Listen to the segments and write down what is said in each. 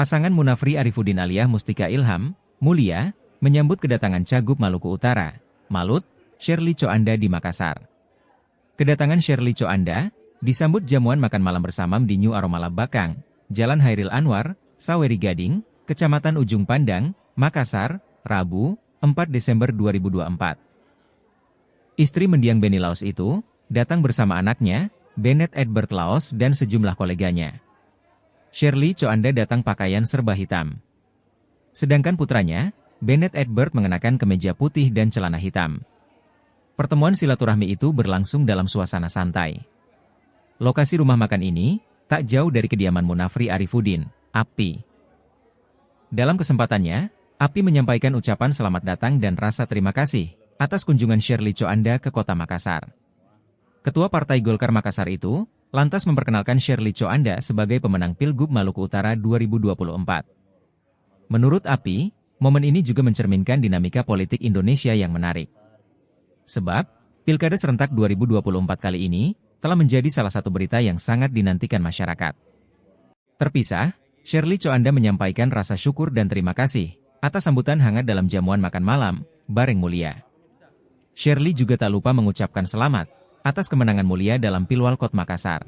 Pasangan Munafri Arifudin Aliyah Mustika Ilham, Mulia, menyambut kedatangan Cagup Maluku Utara, Malut, Sherly Coanda di Makassar. Kedatangan Sherly Coanda disambut jamuan makan malam bersama di New Aromala Bakang, Jalan Hairil Anwar, Saweri Gading, Kecamatan Ujung Pandang, Makassar, Rabu, 4 Desember 2024. Istri mendiang Benny Laos itu datang bersama anaknya, Bennett Edward Laos dan sejumlah koleganya. Sherly Coanda datang pakaian serba hitam. Sedangkan putranya, Bennett Edward mengenakan kemeja putih dan celana hitam. Pertemuan silaturahmi itu berlangsung dalam suasana santai. Lokasi rumah makan ini tak jauh dari kediaman Munafri Arifudin, Api. Dalam kesempatannya, Api menyampaikan ucapan selamat datang dan rasa terima kasih atas kunjungan Sherly Coanda ke kota Makassar. Ketua Partai Golkar Makassar itu lantas memperkenalkan Sherly Coanda sebagai pemenang Pilgub Maluku Utara 2024. Menurut Api, momen ini juga mencerminkan dinamika politik Indonesia yang menarik. Sebab, Pilkada serentak 2024 kali ini telah menjadi salah satu berita yang sangat dinantikan masyarakat. Terpisah, Sherly Coanda menyampaikan rasa syukur dan terima kasih atas sambutan hangat dalam jamuan makan malam bareng Mulia. Sherly juga tak lupa mengucapkan selamat atas kemenangan Mulia dalam Pilwalkot Makassar.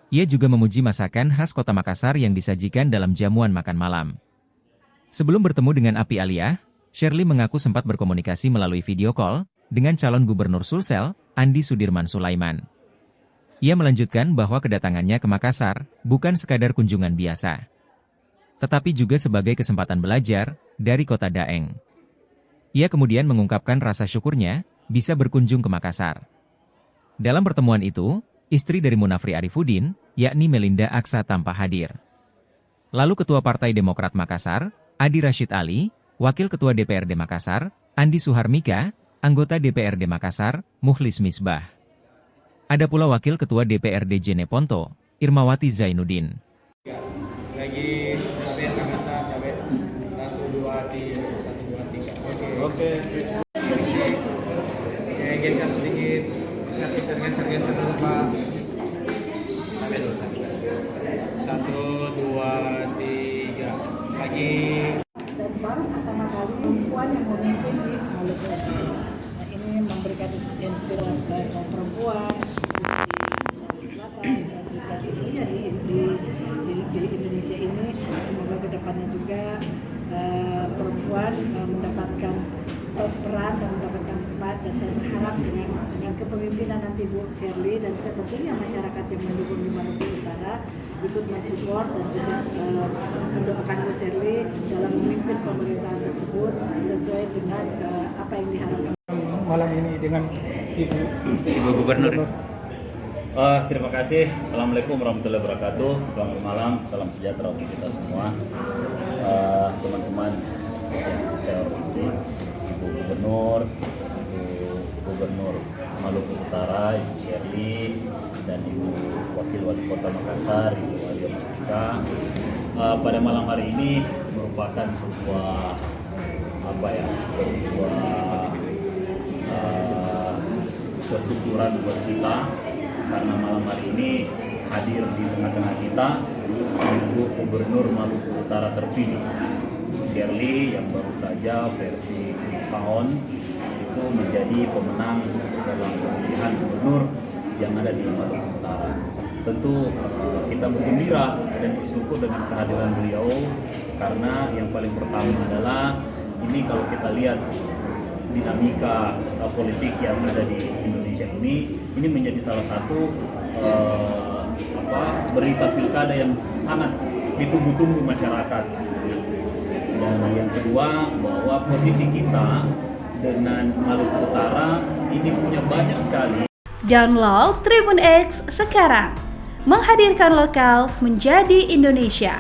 Ia juga memuji masakan khas kota Makassar yang disajikan dalam jamuan makan malam. Sebelum bertemu dengan Api Aliyah, Sherly mengaku sempat berkomunikasi melalui video call dengan calon Gubernur Sulsel, Andi Sudirman Sulaiman. Ia melanjutkan bahwa kedatangannya ke Makassar bukan sekadar kunjungan biasa, tetapi juga sebagai kesempatan belajar dari kota Daeng. Ia kemudian mengungkapkan rasa syukurnya bisa berkunjung ke Makassar. Dalam pertemuan itu, istri dari Munafri Arifudin, yakni Melinda Aksa tampak hadir. Lalu Ketua Partai Demokrat Makassar, Adi Rashid Ali, Wakil Ketua DPRD Makassar, Andi Suharmika, Anggota DPRD Makassar, Mukhlis Misbah. Ada pula Wakil Ketua DPRD Jeneponto, Irmawati Zainuddin. Lagi tabet angkatan tabet 1 2 3 1 2 3. Oke. Geser sedikit. Geser dulu Pak. Tabet dulu. 1 2 3. Lagi. Dan baru pertama kali perempuan yang memimpin di Maluku Utara. Nah, ini memberikan inspirasi kaum perempuan di Sulawesi Selatan dan juga tentunya di Indonesia ini. Semoga kedepannya juga perempuan mendapatkan peran dan mendapatkan tempat, dan saya berharap dengan kepemimpinan nanti Bu Sherly dan juga tentunya masyarakat yang mendukung di Maluku Utara ikut mensupport dan juga mendoakan Bu Sherly dalam memimpin pemerintahan tersebut sesuai dengan apa yang diharapkan Malam ini dengan Ibu Gubernur. Terima kasih. Assalamualaikum warahmatullahi wabarakatuh. Selamat malam, salam sejahtera untuk kita semua. Teman-teman yang saya hormati, Ibu Gubernur, Ibu Gubernur Maluku Utara, Ibu Sherly, dan Ibu Wakil Wali Kota Makassar, Ibu Aliyah Mustika. Pada malam hari ini merupakan sebuah kesyukuran buat kita, karena malam hari ini hadir di tengah-tengah kita Ibu Gubernur Maluku Utara terpilih, Sherly, yang baru saja versi tahun itu menjadi pemenang dalam pemilihan gubernur yang ada di Maluku Utara. Tentu kita bergembira dan bersyukur dengan kehadiran beliau, karena yang paling pertama adalah ini kalau kita lihat dinamika politik yang ada di Indonesia ini menjadi salah satu berita pilkada yang sangat ditunggu-tunggu masyarakat. Dan yang kedua, bahwa posisi kita dengan Maluku Utara ini punya banyak sekali. Download Tribun X sekarang, menghadirkan lokal menjadi Indonesia.